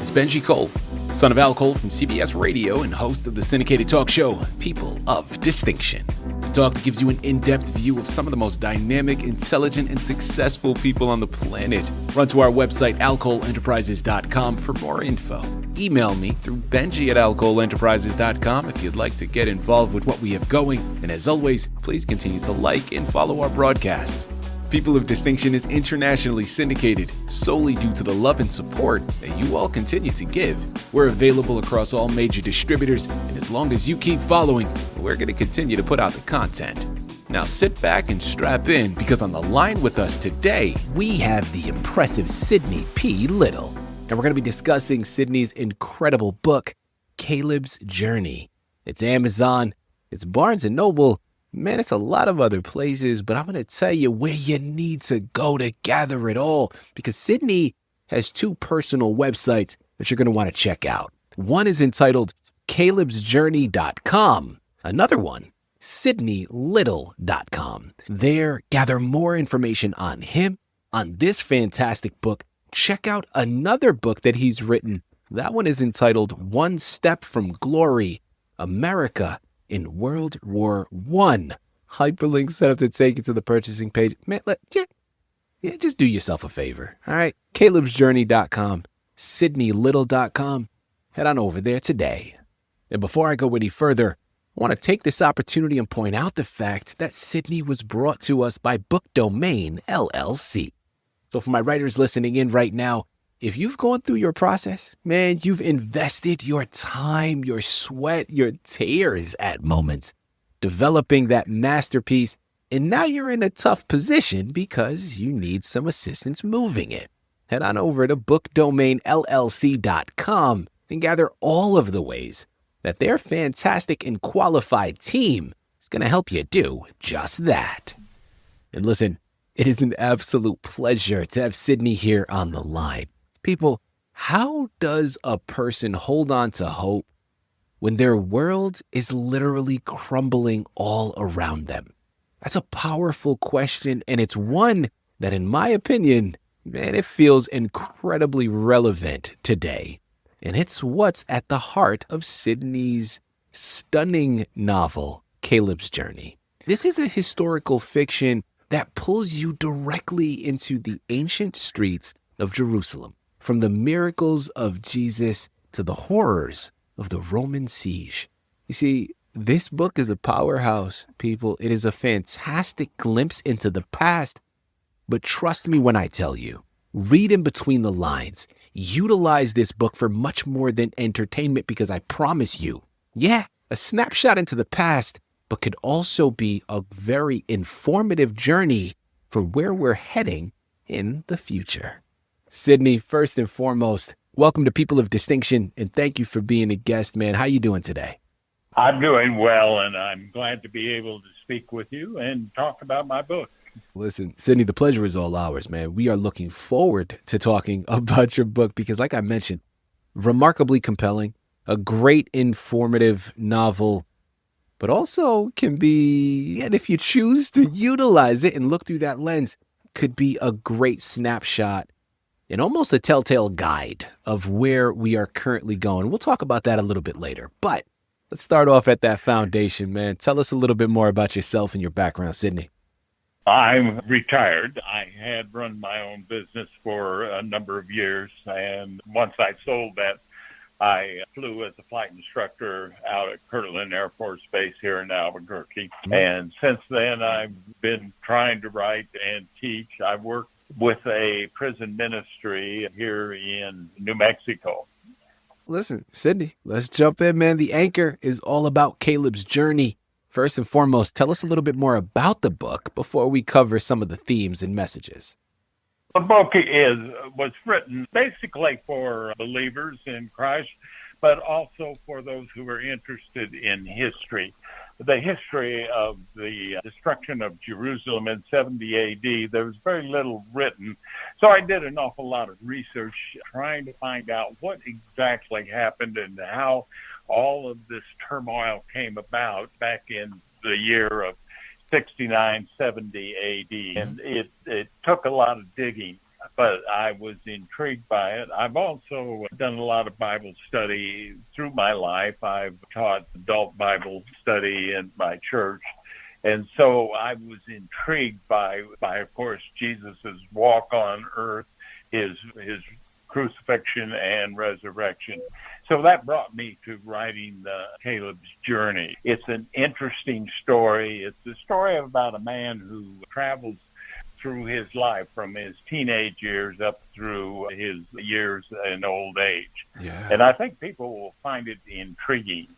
It's Benji Cole, son of Al Cole from CBS Radio and host of the syndicated talk show, People of Distinction. A talk that gives you an in-depth view of some of the most dynamic, intelligent, and successful people on the planet. Run to our website, 𝐂𝐴LColeenterprises.com for more info. Email me through Benji@𝐂𝐴LColeenterprises.com if you'd like to get involved with what we have going. And as always, please continue to like and follow our broadcasts. People of Distinction is internationally syndicated solely due to the love and support that you all continue to give. We're available across all major distributors, and as long as you keep following, we're going to continue to put out the content. Now sit back and strap in, because on the line with us today, we have the impressive Sidney P. Little. And we're going to be discussing Sidney's incredible book, Caleb's Journey. It's Amazon, it's Barnes & Noble, man, it's a lot of other places, but I'm going to tell you where you need to go to gather it all, because Sidney has two personal websites that you're going to want to check out. One is entitled 𝐂𝐿𝐵𝐺𝐼𝑒𝐗ourney.com. Another one, SidneyLittle.com. There, gather more information on him, on this fantastic book. Check out another book that he's written. That one is entitled One Step from Glory, America in World War I. Hyperlink set up to take you to the purchasing page. Man, just do yourself a favor. All right. Caleb'sJourney.com, SidneyLittle.com. Head on over there today. And before I go any further, I want to take this opportunity and point out the fact that Sidney was brought to us by Bookdomain LLC. So for my writers listening in right now, if you've gone through your process, man, you've invested your time, your sweat, your tears at moments, developing that masterpiece, and now you're in a tough position because you need some assistance moving it. Head on over to bookdomainllc.com and gather all of the ways that their fantastic and qualified team is going to help you do just that. And listen, it is an absolute pleasure to have Sidney here on the line. People, how does a person hold on to hope when their world is literally crumbling all around them? That's a powerful question, and it's one that, in my opinion, man, it feels incredibly relevant today. And it's what's at the heart of Sidney's stunning novel, Caleb's Journey. This is a historical fiction that pulls you directly into the ancient streets of Jerusalem, from the miracles of Jesus to the horrors of the Roman siege. You see, this book is a powerhouse, people. It is a fantastic glimpse into the past. But trust me when I tell you, read in between the lines. Utilize this book for much more than entertainment, because I promise you, yeah, a snapshot into the past, but could also be a very informative journey for where we're heading in the future. Sidney, first and foremost, welcome to People of Distinction, and thank you for being a guest, man. How you doing today? I'm doing well, and I'm glad to be able to speak with you and talk about my book. Listen, Sidney, the pleasure is all ours, man. We are looking forward to talking about your book because, like I mentioned, remarkably compelling, a great informative novel, but also can be, and if you choose to utilize it and look through that lens, could be a great snapshot and almost a telltale guide of where we are currently going. We'll talk about that a little bit later, but let's start off at that foundation, man. Tell us a little bit more about yourself and your background, Sidney. I'm retired. I had run my own business for a number of years, and once I sold that, I flew as a flight instructor out at Kirtland Air Force Base here in Albuquerque. And since then, I've been trying to write and teach. I've worked with a prison ministry here in New Mexico. Listen, Sidney, let's jump in, man. The anchor is all about Caleb's journey. First and foremost, tell us a little bit more about the book before we cover some of the themes and messages. The book was written basically for believers in Christ, but also for those who are interested in history. The history of the destruction of Jerusalem in 70 AD, there was very little written. So I did an awful lot of research trying to find out what exactly happened and how all of this turmoil came about back in the year of 69, 70 AD. And it took a lot of digging but I was intrigued by it. I've also done a lot of Bible study through my life. I've taught adult Bible study in my church. And so I was intrigued by of course, Jesus's walk on earth, his crucifixion and resurrection. So that brought me to writing Caleb's Journey. It's an interesting story. It's a story about a man who travels through his life from his teenage years up through his years in old age. Yeah. And I think people will find it intriguing.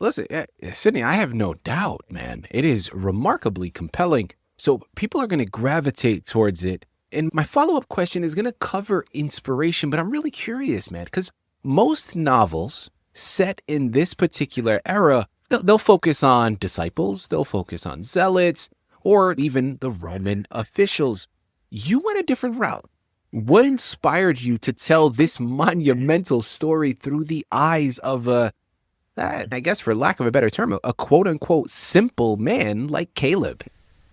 Listen, Sidney, I have no doubt, man. It is remarkably compelling. So people are going to gravitate towards it. And my follow-up question is going to cover inspiration, but I'm really curious, man, because most novels set in this particular era, they'll focus on disciples, they'll focus on zealots, or even the Roman officials. You went a different route. What inspired you to tell this monumental story through the eyes of I guess for lack of a better term, a quote-unquote simple man like Caleb?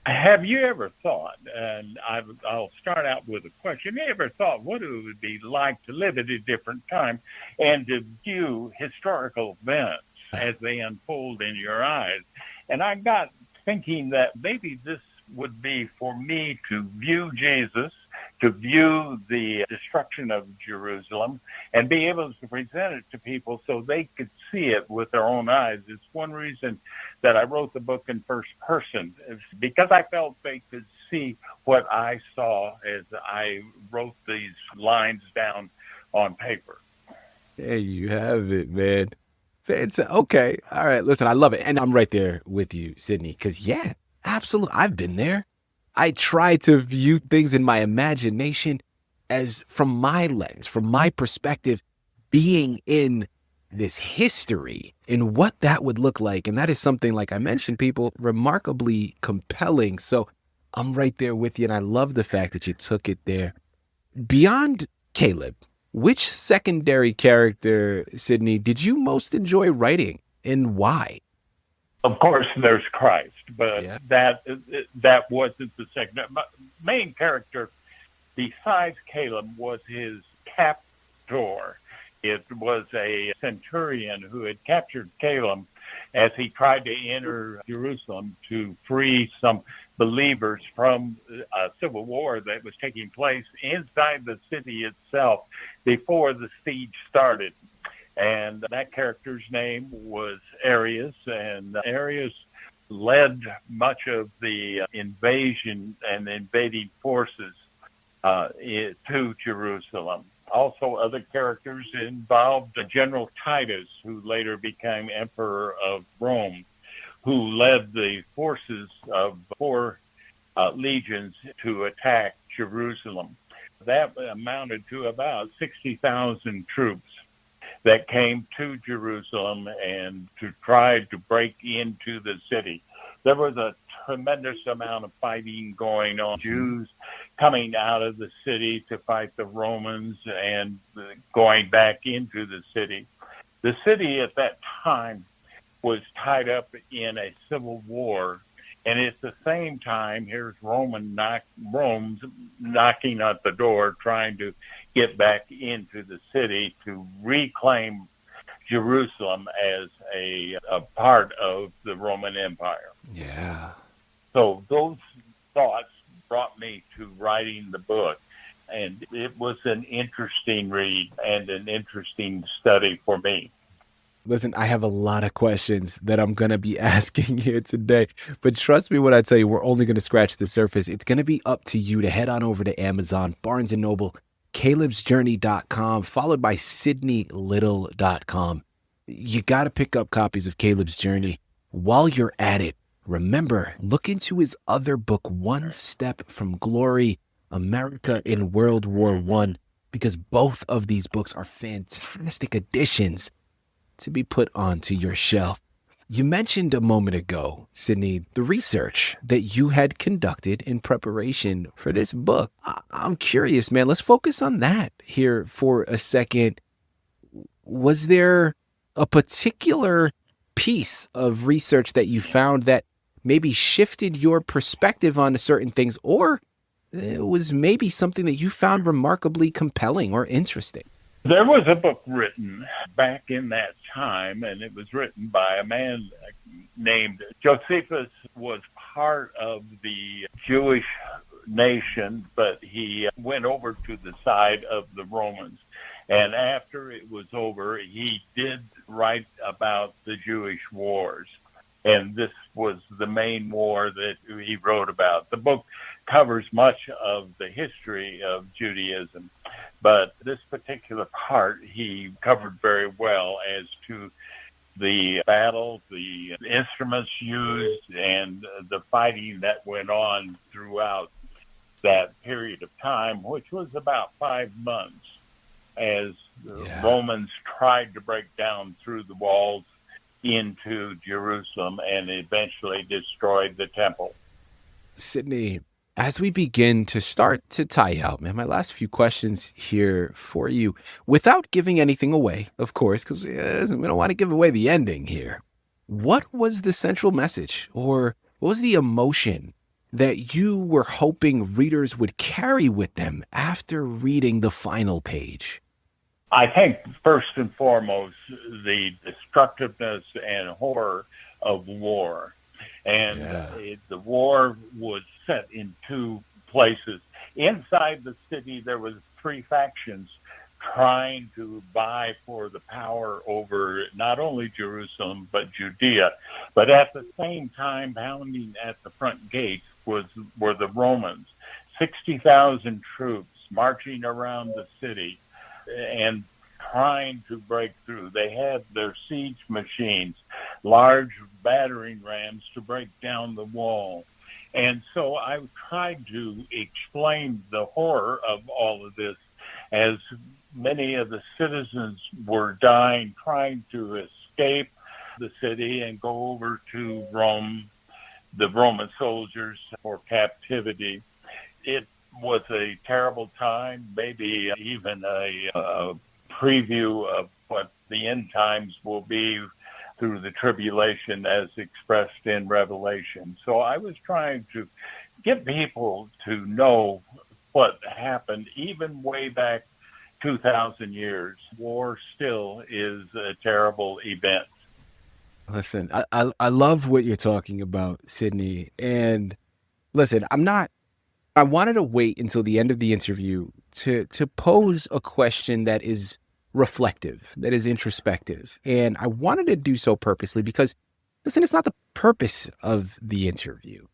Have you ever thought, and I'll start out with a question, have you ever thought what it would be like to live at a different time and to view historical events as they unfold in your eyes? And I got thinking that maybe this would be for me to view Jesus, to view the destruction of Jerusalem, and be able to present it to people so they could see it with their own eyes. It's one reason that I wrote the book in first person, because I felt they could see what I saw as I wrote these lines down on paper. There you have it, man. Okay. All right. Listen, I love it. And I'm right there with you, Sidney, because yeah, absolutely. I've been there. I try to view things in my imagination as from my lens, from my perspective, being in this history and what that would look like. And that is something, like I mentioned, people, remarkably compelling. So I'm right there with you. And I love the fact that you took it there. Beyond Caleb, which secondary character, Sidney, did you most enjoy writing and why? Of course, there's Christ, but Yeah. that wasn't the second. Main character besides Caleb was his captor. It was a centurion who had captured Caleb as he tried to enter Jerusalem to free some believers from a civil war that was taking place inside the city itself before the siege started. And that character's name was Arius, and Arius led much of the invasion and invading forces to Jerusalem. Also, other characters involved General Titus, who later became emperor of Rome, who led the forces of 4 legions to attack Jerusalem. That amounted to about 60,000 troops that came to Jerusalem and to try to break into the city. There was a tremendous amount of fighting going on. Jews coming out of the city to fight the Romans and going back into the city. The city at that time was tied up in a civil war, and at the same time, here's Rome's knocking at the door, trying to get back into the city to reclaim Jerusalem as a part of the Roman Empire. Yeah. So those thoughts brought me to writing the book, and it was an interesting read and an interesting study for me. Listen, I have a lot of questions that I'm going to be asking here today, but trust me when I tell you, we're only going to scratch the surface. It's going to be up to you to head on over to Amazon, Barnes & Noble, 𝐂𝐚𝐥𝐿'sjourney.com, followed by SidneyLittle.com. You got to pick up copies of Caleb's Journey. While you're at it, remember, look into his other book, One Step from Glory, America in World War I, because both of these books are fantastic additions to be put onto your shelf. You mentioned a moment ago, Sidney, the research that you had conducted in preparation for this book. I'm curious, man. Let's focus on that here for a second. Was there a particular piece of research that you found that maybe shifted your perspective on certain things, or was maybe something that you found remarkably compelling or interesting. There was a book written back in that time, and it was written by a man named Josephus, was part of the Jewish nation, but he went over to the side of the Romans. And after it was over, he did write about the Jewish wars. And this was the main war that he wrote about. The book covers much of the history of Judaism, but this particular part he covered very well as to the battles, the instruments used, and the fighting that went on throughout that period of time, which was about 5 months, as the Romans tried to break down through the walls into Jerusalem and eventually destroyed the temple. Sidney, as we begin to start to tie out, man, my last few questions here for you, without giving anything away, of course, because we don't want to give away the ending here. What was the central message, or what was the emotion that you were hoping readers would carry with them after reading the final page? I think first and foremost, the destructiveness and horror of war. And the war was set in 2 places. Inside the city, there was 3 factions trying to vie for the power over not only Jerusalem, but Judea. But at the same time, pounding at the front gates were the Romans. 60,000 troops marching around the city and trying to break through. They had their siege machines, large battering rams to break down the wall. And so I tried to explain the horror of all of this, as many of the citizens were dying trying to escape the city and go over to Rome, the Roman soldiers, for captivity. It was a terrible time, maybe even a preview of what the end times will be through the tribulation as expressed in Revelation. So I was trying to get people to know what happened even way back 2,000 years. War still is a terrible event. Listen, I love what you're talking about, Sidney. And listen, I wanted to wait until the end of the interview to pose a question that is reflective, that is introspective. And I wanted to do so purposely because, listen, it's not the purpose of the interview.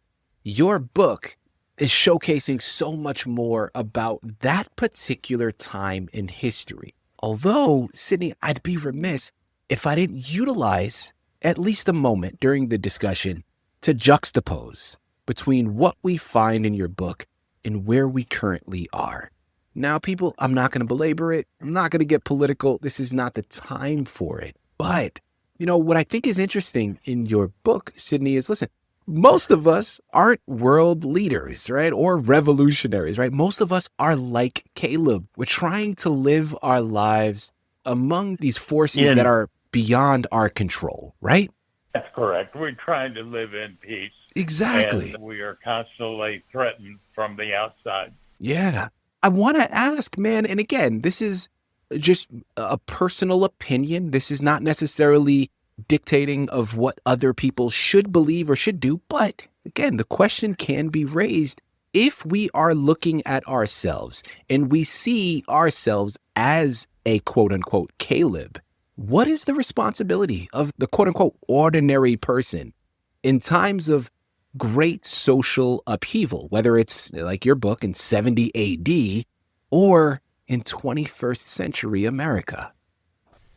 Your book is showcasing so much more about that particular time in history. Although, Sidney, I'd be remiss if I didn't utilize at least a moment during the discussion to juxtapose between what we find in your book and where we currently are. Now, people, I'm not going to belabor it. I'm not going to get political. This is not the time for it. But, what I think is interesting in your book, Sidney, is, listen, most of us aren't world leaders, right? Or revolutionaries, right? Most of us are like Caleb. We're trying to live our lives among these forces that are beyond our control, right? That's correct. We're trying to live in peace. Exactly. And we are constantly threatened from the outside. Yeah. I want to ask, man, and again, this is just a personal opinion. This is not necessarily dictating of what other people should believe or should do. But again, the question can be raised if we are looking at ourselves and we see ourselves as a quote unquote Caleb. What is the responsibility of the quote unquote ordinary person in times of great social upheaval, whether it's like your book in 70 AD or in 21st century America?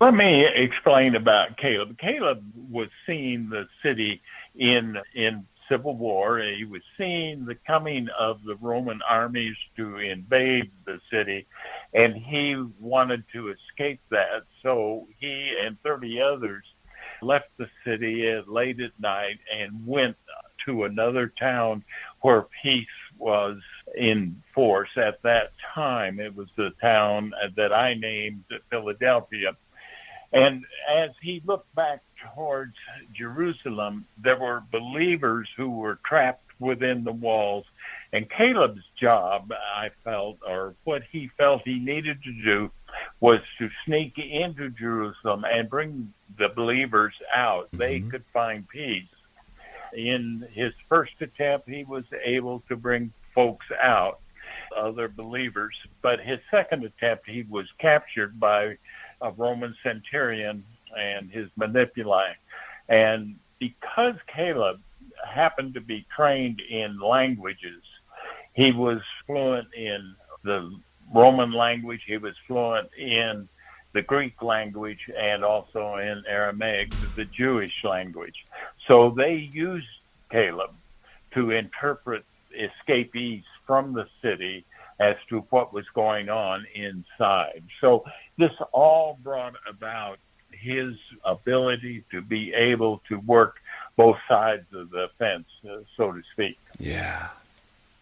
Let me explain about Caleb. Caleb was seeing the city in civil war. He was seeing the coming of the Roman armies to invade the city, and he wanted to escape that. So he and 30 others left the city late at night and went to another town where peace was in force at that time. It was the town that I named Philadelphia. And as he looked back towards Jerusalem, there were believers who were trapped within the walls. And Caleb's job, I felt, or what he felt he needed to do, was to sneak into Jerusalem and bring the believers out. They could find peace. In his first attempt, he was able to bring folks out, other believers. But his second attempt, he was captured by a Roman centurion and his manipuli. And because Caleb happened to be trained in languages, he was fluent in the Roman language, he was fluent in the Greek language, and also in Aramaic, the Jewish language. So they used Caleb to interpret escapees from the city as to what was going on inside. So this all brought about his ability to be able to work both sides of the fence, so to speak. Yeah.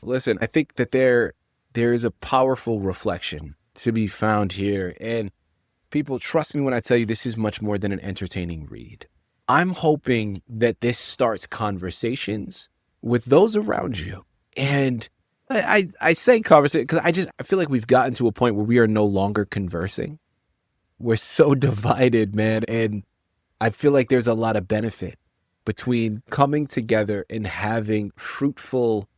Listen, I think that there is a powerful reflection to be found here. And people, trust me when I tell you this is much more than an entertaining read. I'm hoping that this starts conversations with those around you. And I say conversation because I feel like we've gotten to a point where we are no longer conversing. We're so divided, man. And I feel like there's a lot of benefit between coming together and having fruitful,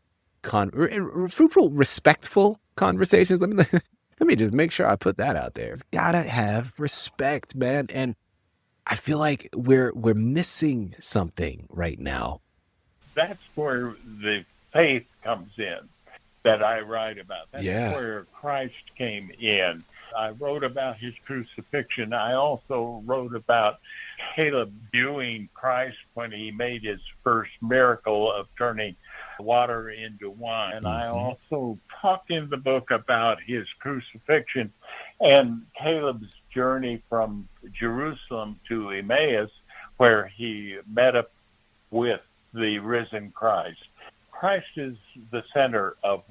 respectful conversations. Let me just make sure I put that out there. It's gotta have respect, man. And I feel like we're missing something right now. That's where the faith comes in that I write about. That's where Christ came in. I wrote about his crucifixion. I also wrote about Caleb viewing Christ when he made his first miracle of turning water into wine. And I also talked in the book about his crucifixion and Caleb's journey from Jerusalem to Emmaus, where he met up with the risen Christ. Christ is the center of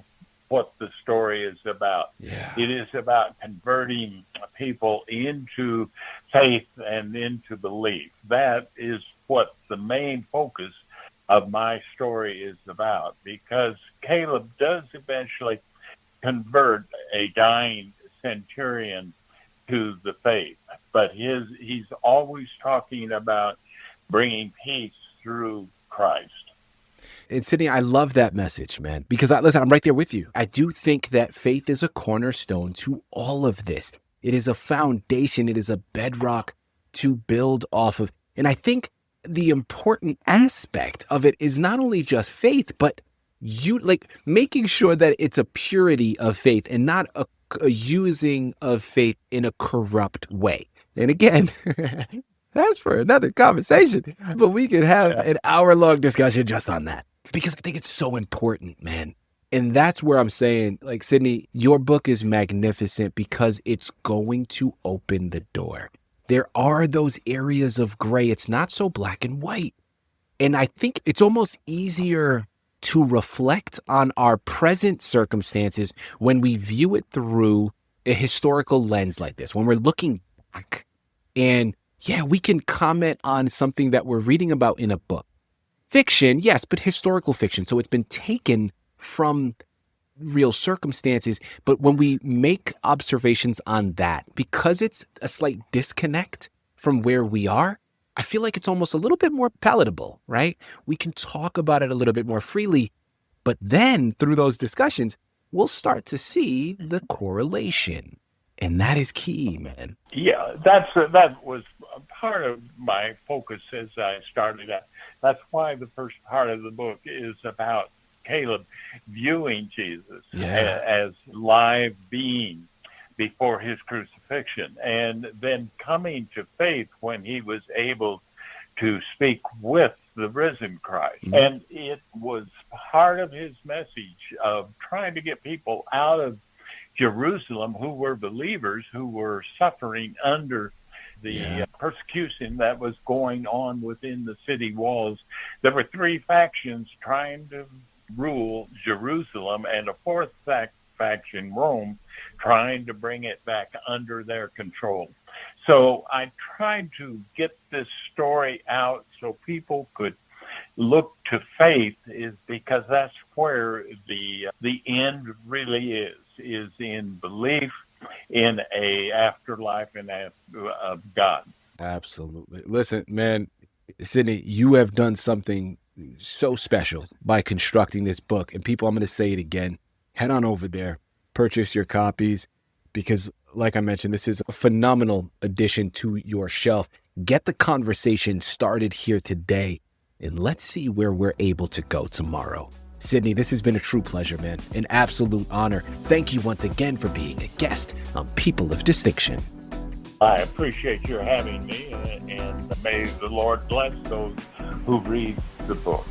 what the story is about. Yeah. It is about converting people into faith and into belief. That is what the main focus of my story is about, because Caleb does eventually convert a dying centurion to the faith, but he's always talking about bringing peace through Christ. And Sidney, I love that message, man, because listen, I'm right there with you. I do think that faith is a cornerstone to all of this. It is a foundation. It is a bedrock to build off of. And I think the important aspect of it is not only just faith, but making sure that it's a purity of faith and not a using of faith in a corrupt way. And again, that's for another conversation, but we could have an hour-long discussion just on that, because I think it's so important, man. And that's where I'm saying, like, Sidney, your book is magnificent because it's going to open the door. There are those areas of gray. It's not so black and white. And I think it's almost easier to reflect on our present circumstances when we view it through a historical lens like this, when we're looking back. And yeah, we can comment on something that we're reading about in a book. Fiction, yes, but historical fiction. So it's been taken from real circumstances. But when we make observations on that, because it's a slight disconnect from where we are, I feel like it's almost a little bit more palatable, right? We can talk about it a little bit more freely. But then through those discussions, we'll start to see the correlation. And that is key, man. Yeah, that was part of my focus as I started out. That's why the first part of the book is about Caleb viewing Jesus as live being before his crucifixion, and then coming to faith when he was able to speak with the risen Christ. Mm-hmm. And it was part of his message of trying to get people out of Jerusalem who were believers, who were suffering under the persecution that was going on within the city walls. There were three factions trying to rule Jerusalem, and a fourth faction, Rome, trying to bring it back under their control. So I tried to get this story out so people could look to faith is because that's where the end really is in belief in a afterlife and of God. Absolutely. Listen, man, Sidney, you have done something so special by constructing this book. And people, I'm going to say it again, head on over there, purchase your copies, because like I mentioned, this is a phenomenal addition to your shelf. Get the conversation started here today, and let's see where we're able to go tomorrow. Sidney, this has been a true pleasure, man. An absolute honor. Thank you once again for being a guest on People of Distinction. I appreciate your having me, and may the Lord bless those who read the book.